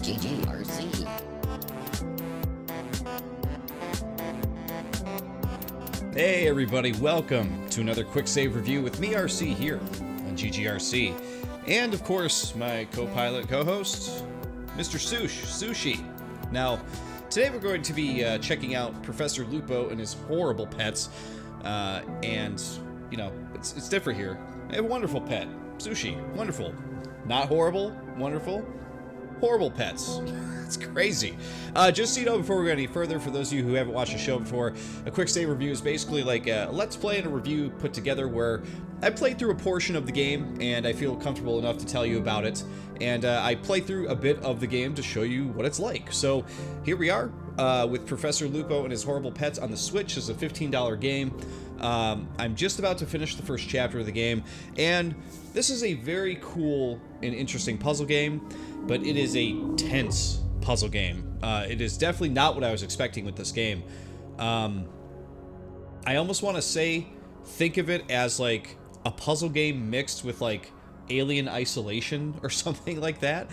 GGRC. Hey everybody, welcome to another QuickSave Review with me, RC, here on GGRC. And of course, my co-pilot, co-host, Mr. Sushi. Now, today we're going to be checking out Professor Lupo and his horrible pets. And, you know, it's different here. I have a wonderful pet. Sushi. Wonderful. Not horrible. Wonderful. Horrible pets. It's crazy. Just so you know, before we go any further, for those of you who haven't watched the show before, a quick save review is basically like a let's play and a review put together where I played through a portion of the game and I feel comfortable enough to tell you about it. And I play through a bit of the game to show you what it's like. So here we are with Professor Lupo and his horrible pets on the Switch. It's a $15 game. I'm just about to finish the first chapter of the game, and this is a very cool and interesting puzzle game, but it is a tense puzzle game. It is definitely not what I was expecting with this game. I almost want to say, think of it as like a puzzle game mixed with like Alien Isolation or something like that,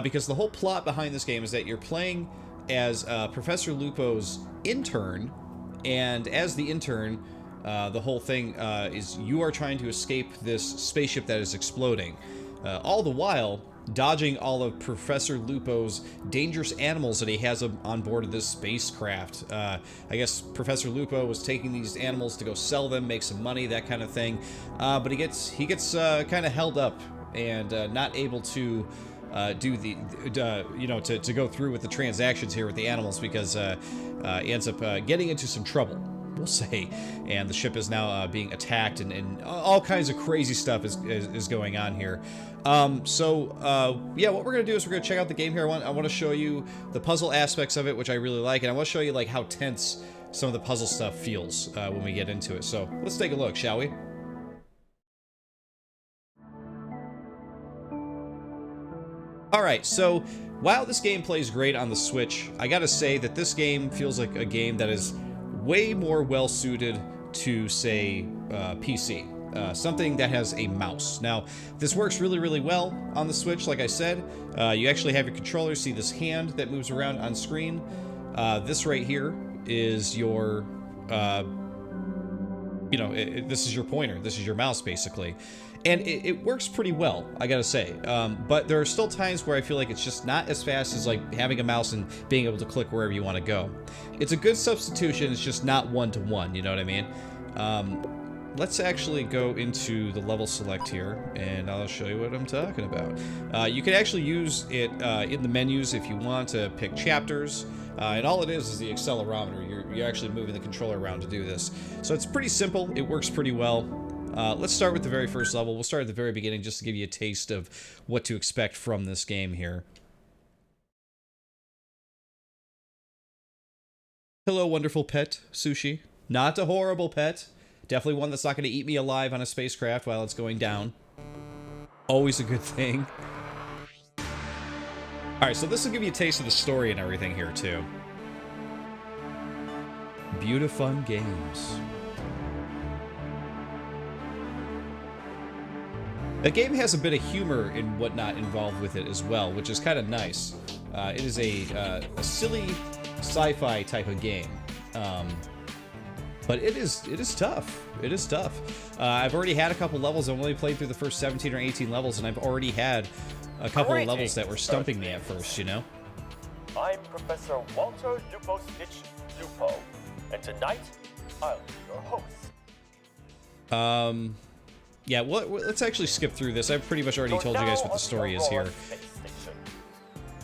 because the whole plot behind this game is that you're playing as Professor Lupo's intern, and as the intern, the whole thing is you are trying to escape this spaceship that is exploding, all the while dodging all of Professor Lupo's dangerous animals that he has on board of this spacecraft. I guess Professor Lupo was taking these animals to go sell them, make some money, that kind of thing. But he gets kind of held up and not able to do the, you know, to go through with the transactions here with the animals because he ends up getting into some trouble, we'll say, and the ship is now being attacked, and all kinds of crazy stuff is going on here. Yeah, what we're gonna do is we're gonna check out the game here. I want to show you the puzzle aspects of it, which I really like, and I want to show you like how tense some of the puzzle stuff feels when we get into it. So let's take a look, shall we? Alright, so while this game plays great on the Switch, I gotta say that this game feels like a game that is way more well-suited to, say, PC. Something that has a mouse. Now, this works really, really well on the Switch, like I said. You actually have your controller, see this hand that moves around on screen. This right here is your, you know, this is your pointer. This is your mouse, basically. And it works pretty well, I gotta say. But there are still times where I feel like it's just not as fast as like having a mouse and being able to click wherever you want to go. It's a good substitution, it's just not one-to-one, you know what I mean? Let's actually go into the level select here, and I'll show you what I'm talking about. You can actually use it in the menus if you want to pick chapters, and all it is the accelerometer. You're actually moving the controller around to do this. So it's pretty simple, it works pretty well. Let's start with the very first level. We'll start at the very beginning just to give you a taste of what to expect from this game here. Hello, wonderful pet, Sushi. Not a horrible pet. Definitely one that's not going to eat me alive on a spacecraft while it's going down. Always a good thing. Alright, so this will give you a taste of the story and everything here, too. Beautiful games. The game has a bit of humor and whatnot involved with it as well, which is kind of nice. It is a silly sci-fi type of game. But it is tough. It is tough. I've already had a couple levels. I've only played through the first 17 or 18 levels, and I've already had a couple of levels that were stumping me at first, you know? I'm Professor Walter Lupo Stitch Lupo, and tonight, I'll be your host. Yeah, well, let's actually skip through this. I've pretty much already told you guys what the story is here.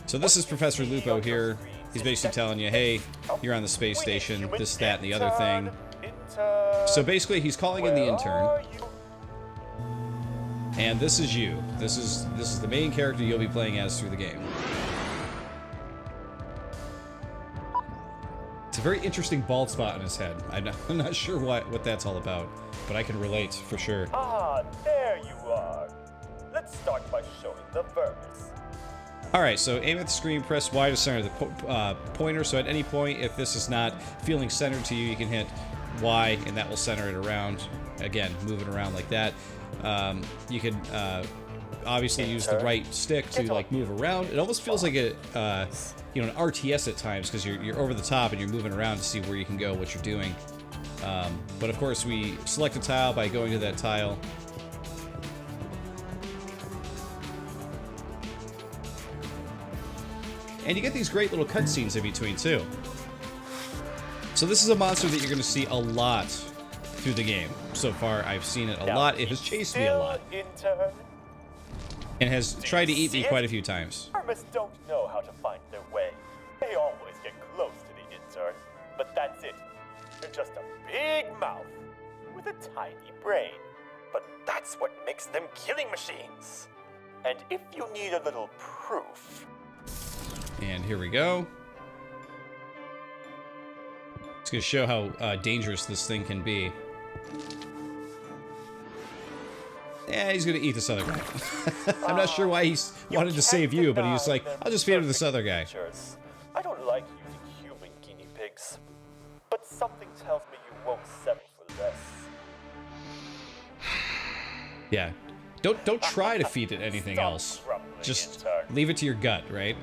So this is Professor Lupo here. He's basically telling you, hey, you're on the space station, this, that, and the other thing. So basically, he's calling in the intern. And this is you. This is the main character you'll be playing as through the game. It's a very interesting bald spot on his head. I'm not sure what that's all about, but I can relate for sure. Ah, there you are. Let's start by showing the verbs. Alright, so aim at the screen, press Y to center the pointer, so at any point, if this is not feeling centered to you, you can hit Y, and that will center it around. Again, move it around like that. You can obviously use the right stick to like move around. It almost feels like a you know, an RTS at times, because you're over the top and you're moving around to see where you can go, what you're doing. But of course, we select a tile by going to that tile. And you get these great little cutscenes in between, too. So this is a monster that you're going to see a lot through the game. So far, I've seen it a lot. It has chased me a lot. And has tried to eat me quite a few times. Armists don't know how to find their way. They always get close to the intern, but that's it. They're just a big mouth with a tiny brain. But that's what makes them killing machines. And if you need a little proof... And here we go. It's going to show how dangerous this thing can be. Yeah, he's going to eat this other guy. I'm not sure why he wanted to save you, but he's like, I'll just feed him to this other guy. I don't like using human guinea pigs, but something tells me you won't settle for less. Yeah. Don't try to feed it anything else. Just leave it to your gut, right?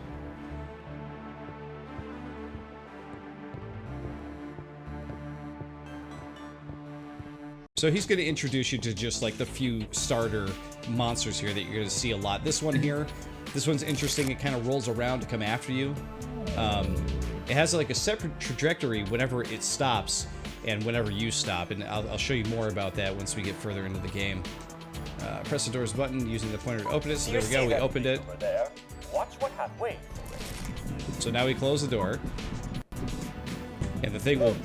So he's going to introduce you to just like the few starter monsters here that you're going to see a lot. This one here, this one's interesting. It kind of rolls around to come after you. It has like a separate trajectory whenever it stops and whenever you stop. And I'll show you more about that once we get further into the game. Press the doors button using the pointer to open it. So there we go, we opened it. Watch what happens. Wait. So now we close the door. And the thing will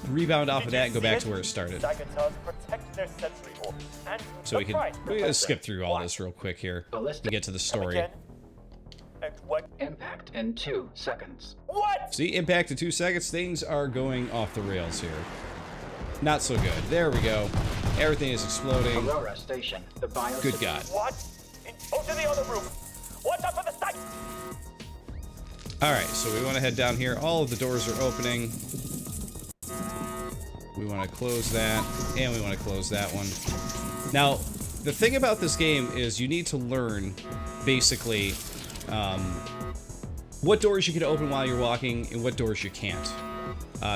rebound off of that and go back to where it started. So we're gonna skip through all this real quick here and get to the story. Impact in 2 seconds. What? See, impact in 2 seconds. Things are going off the rails here. Not so good. There we go. Everything is exploding. Aurora Station. The Good God. What? Oh, to the other room. Watch out for the site. Alright, so we want to head down here. All of the doors are opening. We want to close that, and we want to close that one. Now, the thing about this game is you need to learn, basically, what doors you can open while you're walking and what doors you can't.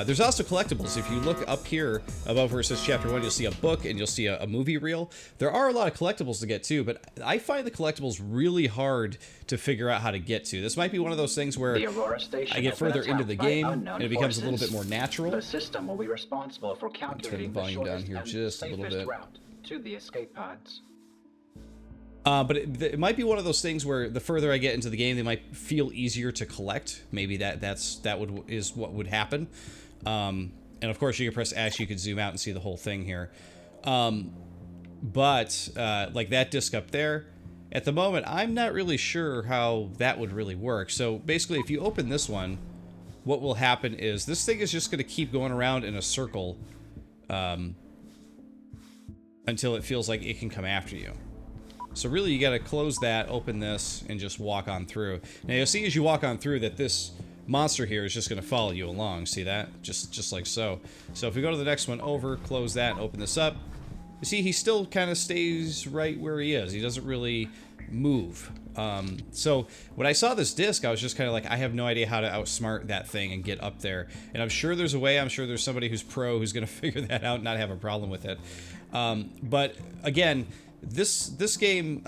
There's also collectibles. If you look up here above where it says Chapter 1, you'll see a book and you'll see a movie reel. There are a lot of collectibles to get to, but I find the collectibles really hard to figure out how to get to. This might be one of those things where I get further into the game and it becomes a little bit more natural. The system will be responsible for calculating the volume down here just a little bit. route to the escape pods. But it might be one of those things where the further I get into the game, they might feel easier to collect. Maybe is what would happen. And of course, you can press X, you could zoom out and see the whole thing here. But like that disc up there, at the moment, I'm not really sure how that would really work. So basically, if you open this one, what will happen is this thing is just going to keep going around in a circle until it feels like it can come after you. So really, you got to close that, open this, and just walk on through. Now, you'll see as you walk on through that this monster here is just going to follow you along. See that? Just like so. So if we go to the next one, over, close that, open this up. You see, he still kind of stays right where he is. He doesn't really move. So when I saw this disc, I was just kind of like, I have no idea how to outsmart that thing and get up there. And I'm sure there's a way. I'm sure there's somebody who's pro who's going to figure that out and not have a problem with it. But again, this game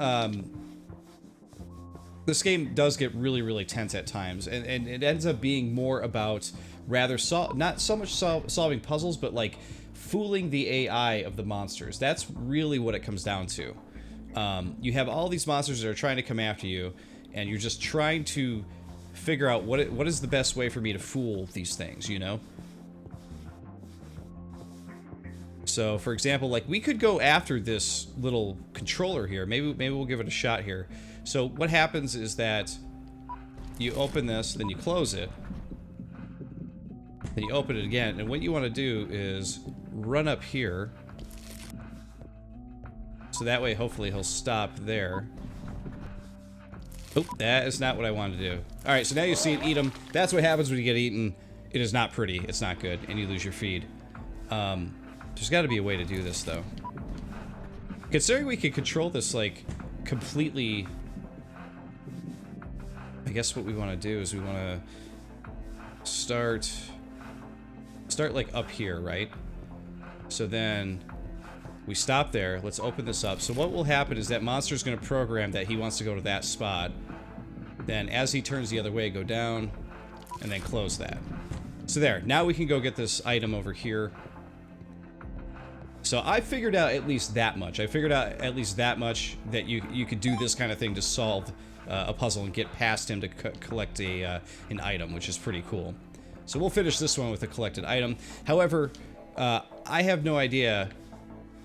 does get really tense at times, and it ends up being more about not so much solving puzzles, but like fooling the AI of the monsters. That's really what it comes down to. You have all these monsters that are trying to come after you, and you're just trying to figure out what is the best way for me to fool these things, you know? So, for example, like we could go after this little controller here. Maybe we'll give it a shot here. So what happens is that you open this, then you close it, then you open it again, and what you want to do is run up here. So that way, hopefully, he'll stop there. Oh, that is not what I wanted to do. All right, so now you see it eat him. That's what happens when you get eaten. It is not pretty. It's not good, and you lose your feed. There's got to be a way to do this, though. Considering we can control this, like, completely... I guess what we want to do is we want to start like up here, right? So then we stop there. Let's open this up. So what will happen is that monster's going to program that he wants to go to that spot. Then as he turns the other way, go down and then close that. So there. Now we can go get this item over here. So I figured out at least that much. I figured out at least that much that you could do this kind of thing to solve a puzzle and get past him to collect an item, which is pretty cool. So we'll finish this one with a collected item. However, I have no idea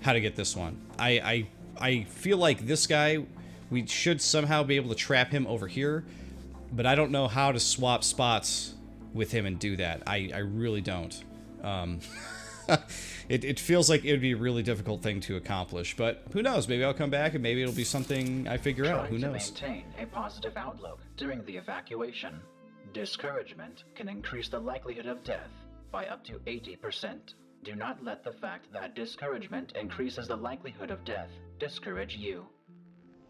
how to get this one. I feel like this guy, we should somehow be able to trap him over here, but I don't know how to swap spots with him and do that. I really don't. It feels like it would be a really difficult thing to accomplish, but who knows? Maybe I'll come back and maybe it'll be something I figure out. Who knows? To maintain a positive outlook during the evacuation. Discouragement can increase the likelihood of death by up to 80%. Do not let the fact that discouragement increases the likelihood of death discourage you.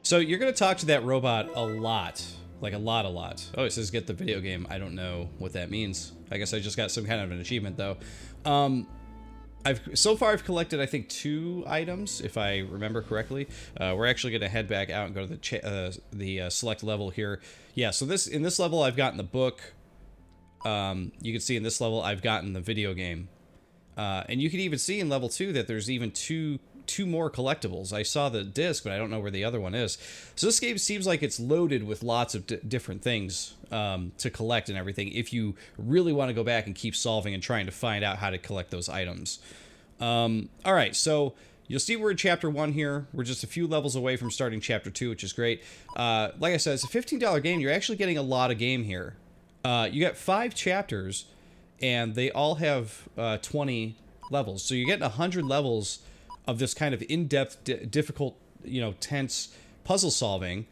So you're going to talk to that robot a lot. Like a lot. Oh, it says get the video game. I don't know what that means. I guess I just got some kind of an achievement, though. So far I've collected, I think, 2 items, if I remember correctly. We're actually going to head back out and go to the select level here. Yeah, so in this level I've gotten the book. You can see in this level I've gotten the video game. And you can even see in level 2 that there's even two more collectibles. I saw the disc, but I don't know where the other one is. So this game seems like it's loaded with lots of different things to collect and everything, if you really want to go back and keep solving and trying to find out how to collect those items. Alright, so you'll see we're in Chapter 1 here. We're just a few levels away from starting Chapter 2, which is great. Like I said, it's a $15 game. You're actually getting a lot of game here. You got 5 chapters, and they all have 20 levels. So you're getting 100 levels of this kind of in-depth, difficult, tense puzzle solving.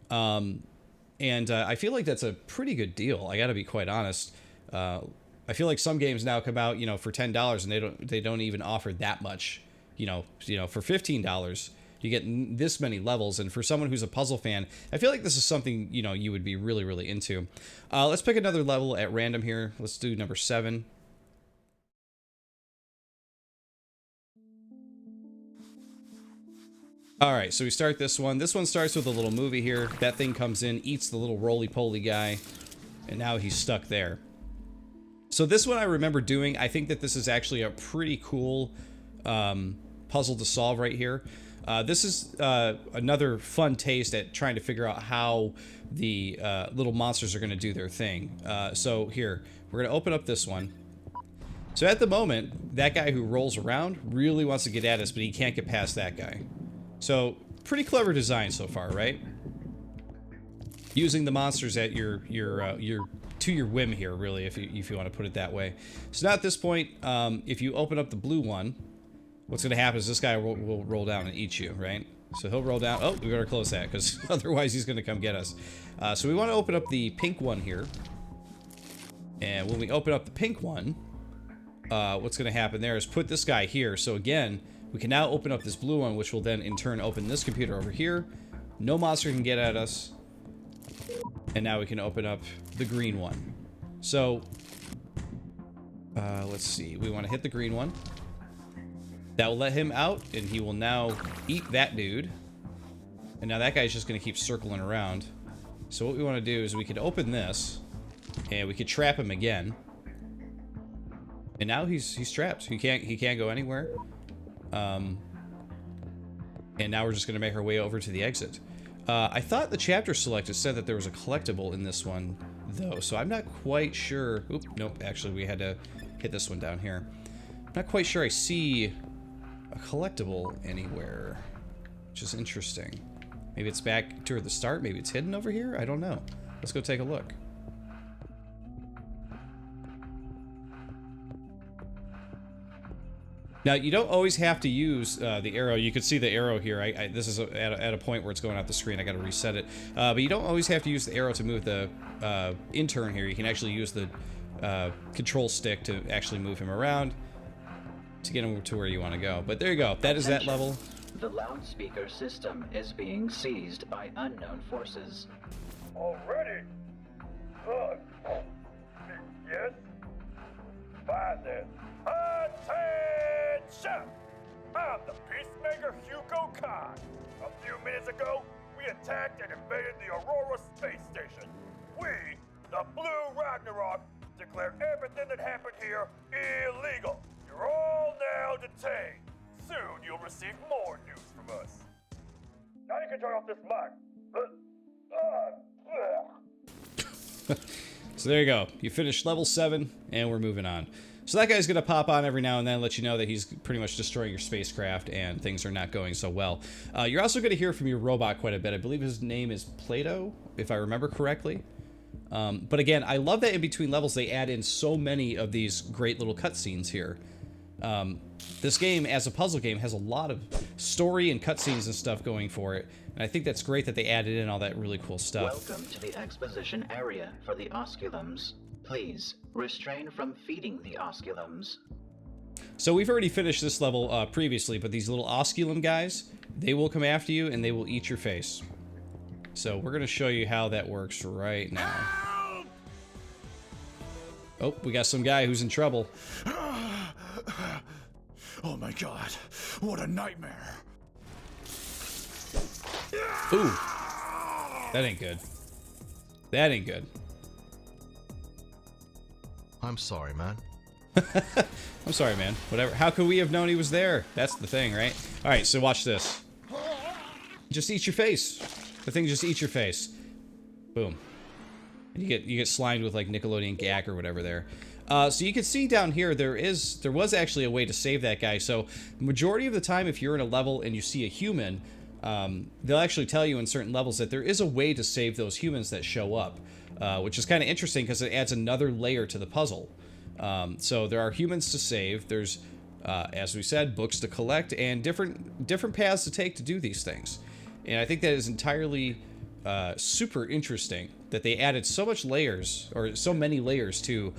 And I feel like that's a pretty good deal. I gotta be quite honest. I feel like some games now come out, for $10 and they don't even offer that much. For $15, you get this many levels, and for someone who's a puzzle fan, I feel like this is something, you would be really, really into. Let's pick another level at random here. Let's do number 7. Alright, so we start this one. This one starts with a little movie here. That thing comes in, eats the little roly-poly guy, and now he's stuck there. So this one I remember doing. I think that this is actually a pretty cool puzzle to solve right here. This is another fun taste at trying to figure out how the little monsters are going to do their thing. So here, we're going to open up this one. So at the moment, that guy who rolls around really wants to get at us, but he can't get past that guy. So, pretty clever design so far, right? Using the monsters at your to your whim here, really, if you want to put it that way. So now at this point, if you open up the blue one, what's going to happen is this guy will roll down and eat you, right? So he'll roll down. Oh, we better close that, because otherwise he's going to come get us. So we want to open up the pink one here. And when we open up the pink one, what's going to happen there is put this guy here. So again, we can now open up this blue one, which will then in turn open this computer over here. No monster can get at us. And now we can open up the green one. So, let's see. We want to hit the green one. That will let him out, and he will now eat that dude. And now that guy's just going to keep circling around. So what we want to do is we could open this, and we could trap him again. And now he's trapped. He can't go anywhere. And now we're just going to make our way over to the exit. I thought the chapter selected said that there was a collectible in this one, though, so I'm not quite sure. Oop, nope, actually we had to hit this one down here. I'm not quite sure I see a collectible anywhere, which is interesting. Maybe it's back toward the start, maybe it's hidden over here? I don't know. Let's go take a look. Now, you don't always have to use the arrow. You can see the arrow here. This is at a point where it's going off the screen. I got to reset it. But you don't always have to use the arrow to move the intern here. You can actually use the control stick to actually move him around to get him to where you want to go. But there you go. That is that level. The loudspeaker system is being seized by unknown forces. Already? Yes? Fine then. Attention! I'm the Peacemaker Hugo Khan. A few minutes ago, we attacked and invaded the Aurora space station. We, the Blue Ragnarok, declare everything that happened here illegal. You're all now detained. Soon you'll receive more news from us. Now you can turn off this mic. So there you go. You finished level 7, and we're moving on. So that guy's going to pop on every now and then, let you know that he's pretty much destroying your spacecraft and things are not going so well. You're also going to hear from your robot quite a bit. I believe his name is Plato, if I remember correctly. But again, I love that in between levels they add in so many of these great little cutscenes here. This game, as a puzzle game, has a lot of story and cutscenes and stuff going for it. And I think that's great that they added in all that really cool stuff. Welcome to the exposition area for the osculums. Please, restrain from feeding the osculums. So we've already finished this level previously, but these little osculum guys, they will come after you and they will eat your face. So we're going to show you how that works right now. Oh, we got some guy who's in trouble. Oh my god, what a nightmare. Ooh, that ain't good. That ain't good. I'm sorry, man. I'm sorry, man. Whatever. How could we have known he was there? That's the thing, right? All right, so watch this. Just eat your face. The thing just eats your face. Boom. And you get slimed with like Nickelodeon gag or whatever there. So you can see down here there was actually a way to save that guy. So majority of the time, if you're in a level and you see a human, they'll actually tell you in certain levels that there is a way to save those humans that show up, which is kind of interesting because it adds another layer to the puzzle. So there are humans to save. There's, as we said, books to collect and different paths to take to do these things. And I think that is entirely super interesting that they added so much layers or so many layers to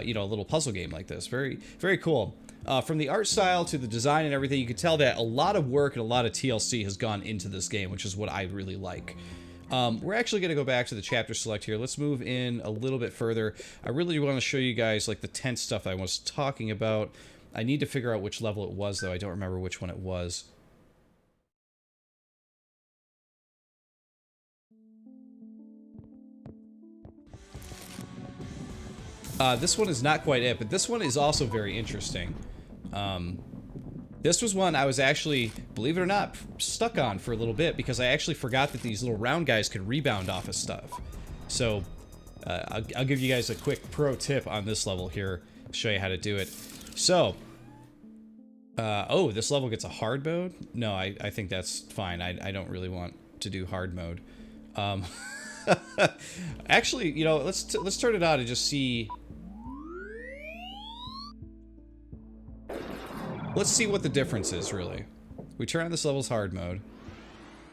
you know, a little puzzle game like this. Very, very cool. From the art style to the design and everything, you can tell that a lot of work and a lot of TLC has gone into this game, which is what I really like. We're actually going to go back to the chapter select here. Let's move in a little bit further. I really want to show you guys like the tent stuff I was talking about. I need to figure out which level it was, though. I don't remember which one it was. This one is not quite it, but this one is also very interesting. This was one I was actually, believe it or not, stuck on for a little bit because I actually forgot that these little round guys could rebound off of stuff. So, I'll give you guys a quick pro tip on this level here, show you how to do it. So, oh, this level gets a hard mode? No, I think that's fine. I don't really want to do hard mode. Actually, you know, let's turn it on and just see. Let's see what the difference is, really. We turn on this level's hard mode.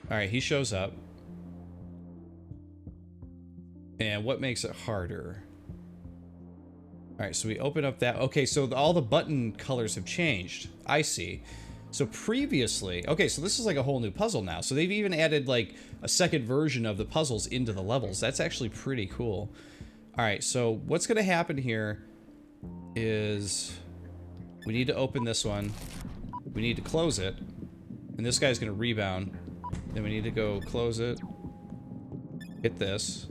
Alright, he shows up. And what makes it harder? Alright, so we open up that. Okay, so all the button colors have changed. I see. So previously... Okay, so this is like a whole new puzzle now. So they've even added like a second version of the puzzles into the levels. That's actually pretty cool. Alright, so what's going to happen here is... we need to open this one. We need to close it. And this guy's going to rebound. Then we need to go close it. Hit this.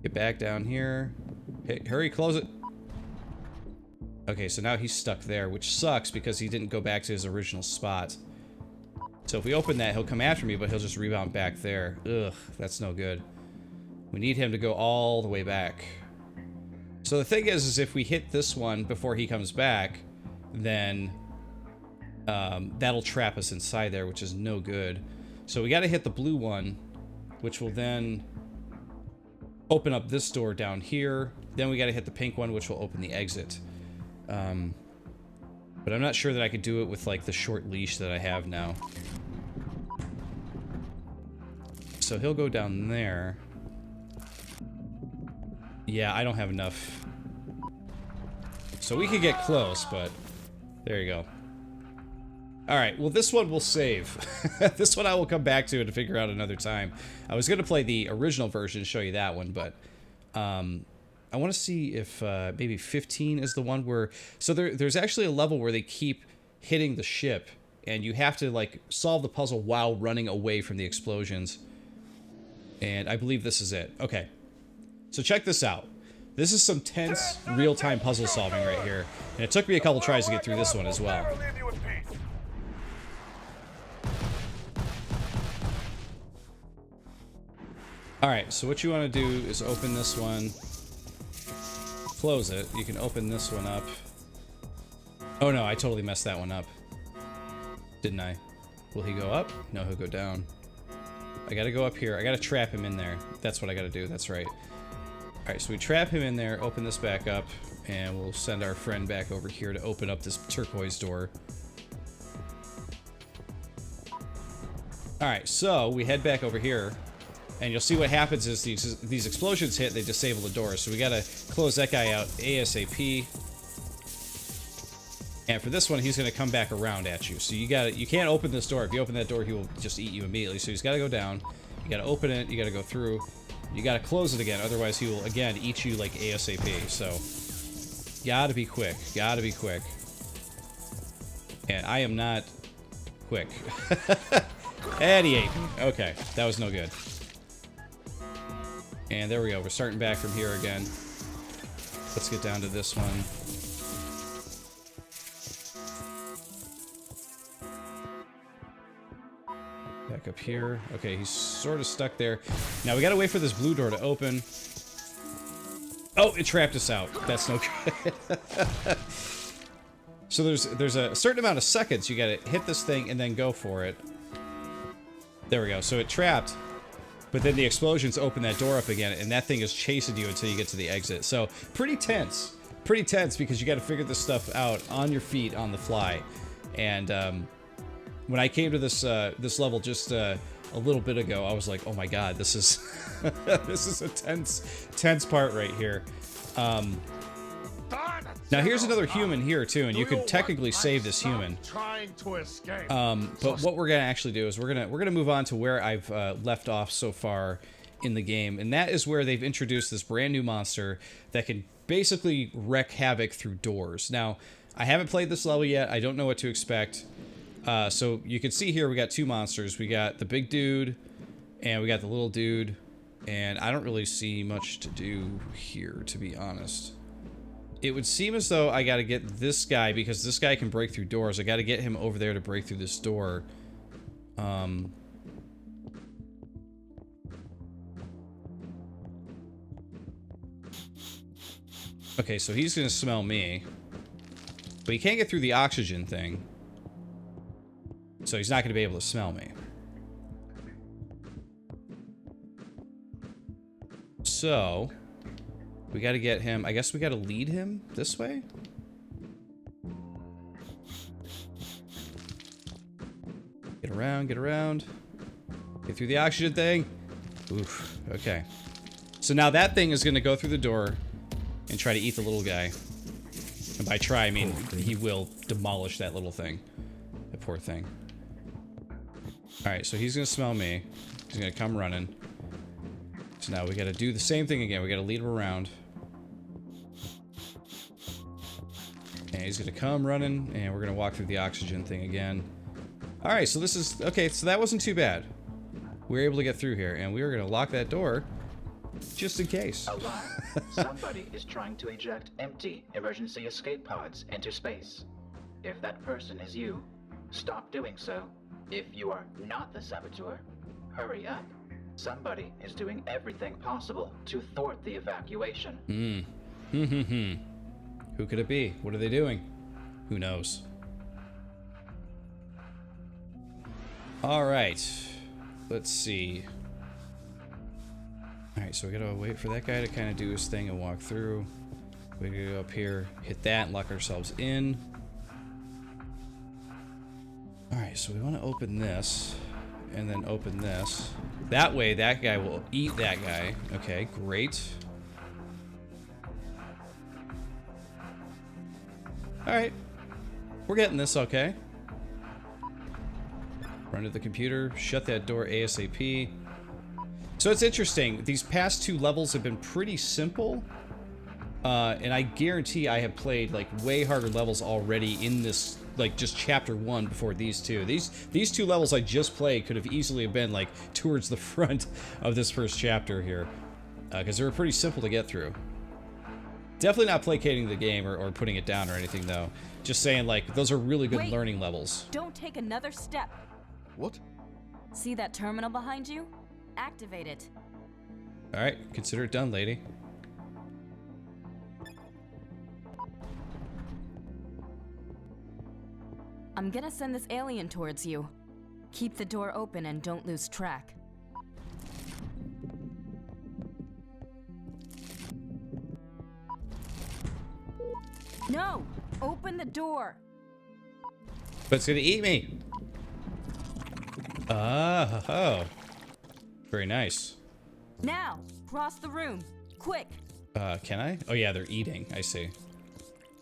Get back down here. Hey, hurry, close it. Okay, so now he's stuck there, which sucks because he didn't go back to his original spot. So if we open that, he'll come after me, but he'll just rebound back there. Ugh, that's no good. We need him to go all the way back. So the thing is if we hit this one before he comes back, then that'll trap us inside there, which is no good. So we got to hit the blue one, which will then open up this door down here. Then we got to hit the pink one, which will open the exit. But I'm not sure that I could do it with like the short leash that I have now. So he'll go down there. Yeah, I don't have enough. So we could get close, but there you go. All right, well, this one we'll save. This one I will come back to figure out another time. I was going to play the original version, show you that one, but I want to see if maybe 15 is the one where... So there's actually a level where they keep hitting the ship, and you have to, like, solve the puzzle while running away from the explosions. And I believe this is it. Okay. So check this out. This is some tense, real-time puzzle solving right here. And it took me a couple tries to get through this one as well. Alright, so what you want to do is open this one. Close it. You can open this one up. Oh no, I totally messed that one up. Didn't I? Will he go up? No, he'll go down. I gotta go up here. I gotta trap him in there. That's what I gotta do. That's right. Alright, so we trap him in there, open this back up, and we'll send our friend back over here to open up this turquoise door. Alright, so we head back over here, and you'll see what happens is these explosions hit, they disable the doors. So we gotta close that guy out ASAP. And for this one, he's gonna come back around at you. So you can't open this door. If you open that door, he will just eat you immediately. So he's gotta go down. You gotta open it, you gotta go through. You gotta close it again, otherwise he will again eat you like ASAP. So gotta be quick. Gotta be quick. And I am not quick. And he ate me. Okay, that was no good. And there we go. We're starting back from here again. Let's get down to this one. Back up here. Okay, he's sort of stuck there. Now we gotta wait for this blue door to open. Oh, it trapped us out. That's no good. So there's a certain amount of seconds you gotta hit this thing and then go for it. There we go. So it trapped. But then the explosions open that door up again, and that thing is chasing you until you get to the exit. So, pretty tense. Pretty tense, because you got to figure this stuff out on your feet, on the fly. And when I came to this this level just a little bit ago, I was like, oh my god, this is... this is a tense part right here. Now here's another human here too, and you could technically save this human. But what we're gonna actually do is we're gonna move on to where I've left off so far in the game, and that is where they've introduced this brand new monster that can basically wreak havoc through doors. Now, I haven't played this level yet. I don't know what to expect. So you can see here we got two monsters. We got the big dude, and we got the little dude, and I don't really see much to do here, to be honest. It would seem as though I gotta get this guy, because this guy can break through doors. I gotta get him over there to break through this door. Okay, so he's gonna smell me. But he can't get through the oxygen thing. So he's not gonna be able to smell me. So... we gotta get him... I guess we gotta lead him this way? Get around, get around. Get through the oxygen thing. Oof, okay. So now that thing is gonna go through the door and try to eat the little guy. And by try, I mean he will demolish that little thing. That poor thing. Alright, so he's gonna smell me. He's gonna come running. So now we gotta do the same thing again. We gotta lead him around. And he's gonna come running, and we're gonna walk through the oxygen thing again. Alright, so this is... okay, so that wasn't too bad. We were able to get through here, and we were gonna lock that door just in case. Alarm! Somebody is trying to eject empty emergency escape pods into space. If that person is you, stop doing so. If you are not the saboteur, hurry up. Somebody is doing everything possible to thwart the evacuation. Who could it be? What are they doing? Who knows? Alright. Let's see. Alright, so we gotta wait for that guy to kind of do his thing and walk through. We gotta go up here, hit that, and lock ourselves in. Alright, so we want to open this, and then open this. That way, that guy will eat that guy. Okay, great. Alright. We're getting this okay. Run to the computer. Shut that door ASAP. So it's interesting. These past 2 levels have been pretty simple. And I guarantee I have played, like, way harder levels already in this, like, just chapter 1 before these 2. These 2 levels I just played could have easily have been, like, towards the front of this first chapter here. Because they were pretty simple to get through. Definitely not placating the game or putting it down or anything, though. Just saying, like, those are really good learning levels. Don't take another step. What? See that terminal behind you? Activate it. Alright, consider it done, lady. I'm gonna send this alien towards you. Keep the door open and don't lose track. No! Open the door! But it's gonna eat me! Oh. Very nice. Now! Cross the room! Quick! Can I? Oh yeah, they're eating. I see.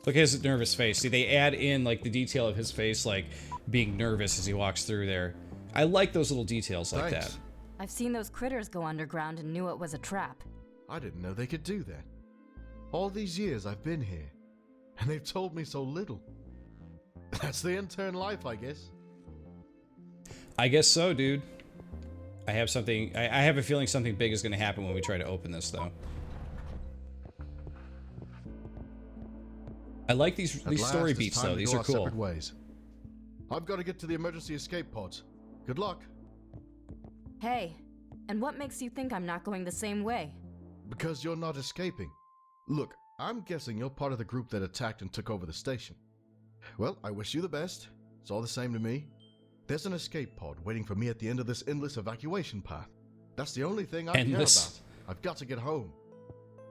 Look at his nervous face. See, they add in, like, the detail of his face, like, being nervous as he walks through there. I like those little details like that. I've seen those critters go underground and knew it was a trap. I didn't know they could do that. All these years I've been here, and they've told me so little. That's the intern life, I guess. I guess so, dude. I have something... I have a feeling something big is going to happen when we try to open this, though. I like these story beats, though. These are cool. Separate ways. I've got to get to the emergency escape pods. Good luck. Hey, and what makes you think I'm not going the same way? Because you're not escaping. Look, I'm guessing you're part of the group that attacked and took over the station. Well, I wish you the best. It's all the same to me. There's an escape pod waiting for me at the end of this endless evacuation path. That's the only thing I care about. I've got to get home.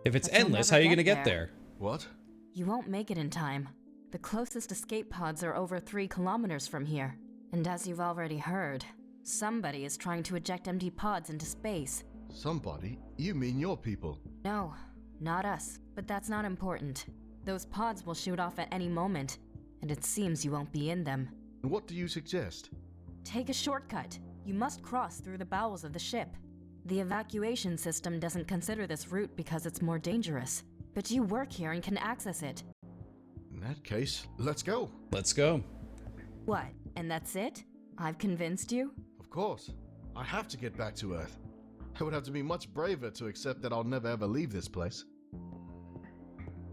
If it's endless, how are you going to get there? What? You won't make it in time. The closest escape pods are over 3 kilometers from here. And as you've already heard, somebody is trying to eject empty pods into space. Somebody? You mean your people? No, not us. But that's not important. Those pods will shoot off at any moment, and it seems you won't be in them. And what do you suggest? Take a shortcut. You must cross through the bowels of the ship. The evacuation system doesn't consider this route because it's more dangerous. But you work here and can access it. In that case, let's go. Let's go. What? And that's it? I've convinced you? Of course. I have to get back to Earth. I would have to be much braver to accept that I'll never ever leave this place.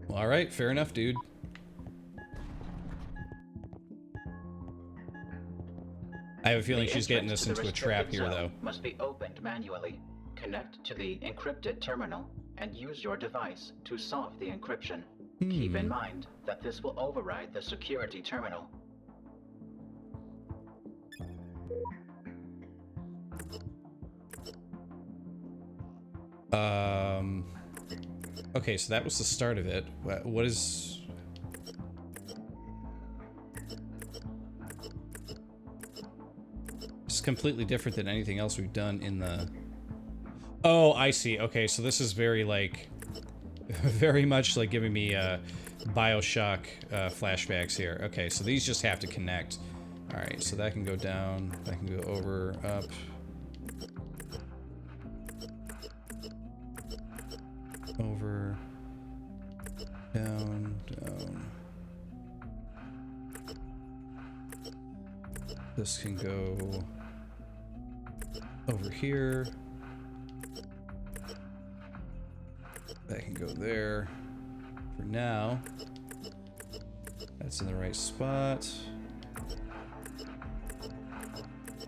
Well, all right, fair enough, dude. I have a feeling she's getting us into a trap here, though. Must be opened manually. Connect to the encrypted terminal and use your device to solve the encryption. Keep in mind that this will override the security terminal. Okay, so that was the start of it. What is... It's completely different than anything else we've done in the... Oh, I see. Okay, so this is very, like... very much, like, giving me, Bioshock, flashbacks here. Okay, so these just have to connect. Alright, so that can go down, that can go over, up... Over, down, down. This can go over here. That can go there. For now, that's in the right spot.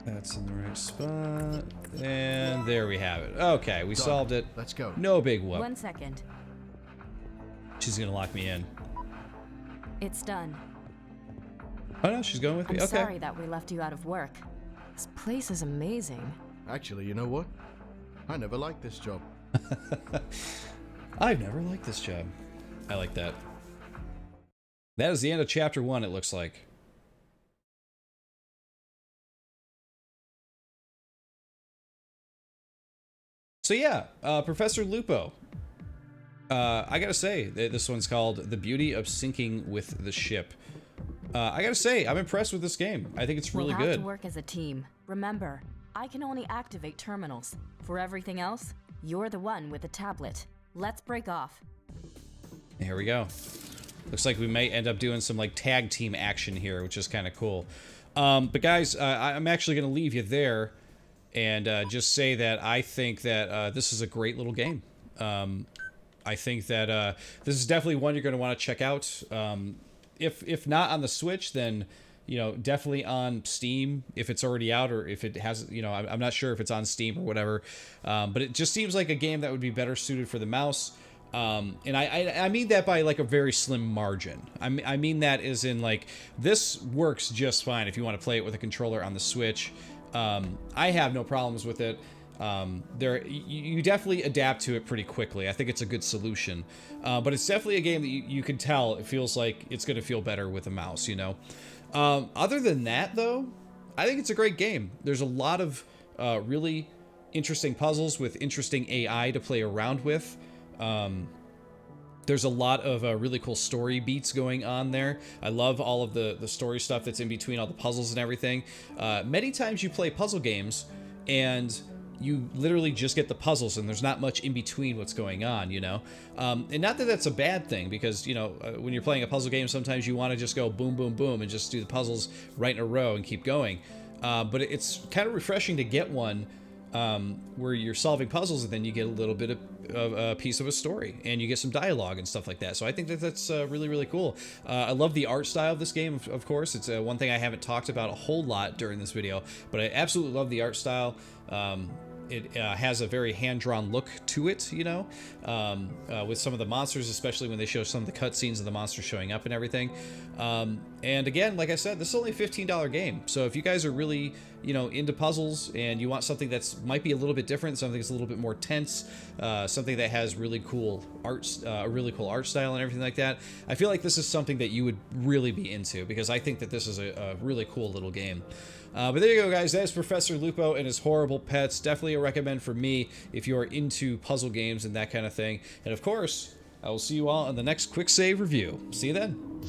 That's in the right spot. And there we have it. Okay, we solved it. Let's go. No big whoop. 1 second. She's gonna lock me in. It's done. Oh no, she's going with me. I'm Okay. sorry that we left you out of work. This place is amazing. Actually, you know what? I never liked this job. I've never liked this job. I like that. That is the end of chapter 1, it looks like. So yeah, Professor Lupo. I gotta say, this one's called The Beauty of Sinking with the Ship. I gotta say, I'm impressed with this game. I think it's really We'll have good. to work as a team. Remember, I can only activate terminals. For everything else, you're the one with the tablet. Let's break off. Here we go. Looks like we may end up doing some like tag team action here, which is kind of cool. But guys, I'm actually going to leave you there and just say that I think that this is a great little game. I think that this is definitely one you're going to want to check out. If not on the Switch, then definitely on Steam if it's already out, or if it has, I'm not sure if it's on Steam or whatever. But it just seems like a game that would be better suited for the mouse. And I mean that by like a very slim margin. I mean that as in like this works just fine if you want to play it with a controller on the Switch. I have no problems with it. You definitely adapt to it pretty quickly. I think it's a good solution. But it's definitely a game that you can tell it feels like it's going to feel better with a mouse, Other than that, though, I think it's a great game. There's a lot of really interesting puzzles with interesting AI to play around with. There's a lot of really cool story beats going on there. I love all of the story stuff that's in between all the puzzles and everything. Many times you play puzzle games and you literally just get the puzzles and there's not much in between what's going on, and not that that's a bad thing, because when you're playing a puzzle game, sometimes you want to just go boom, boom, boom and just do the puzzles right in a row and keep going. But it's kind of refreshing to get one where you're solving puzzles and then you get a little bit of a piece of a story and you get some dialogue and stuff like that. So I think that that's really, really cool. I love the art style of this game, of course. It's one thing I haven't talked about a whole lot during this video, but I absolutely love the art style. It has a very hand-drawn look to it, with some of the monsters, especially when they show some of the cutscenes of the monsters showing up and everything. And again, like I said, this is only a $15 game. So if you guys are really, into puzzles and you want something that's might be a little bit different, something that's a little bit more tense, something that has really cool art, a really cool art style and everything like that, I feel like this is something that you would really be into, because I think that this is a really cool little game. But there you go, guys. That is Professor Lupo and his horrible pets. Definitely a recommend for me if you are into puzzle games and that kind of thing. And of course, I will see you all in the next Quick Save review. See you then.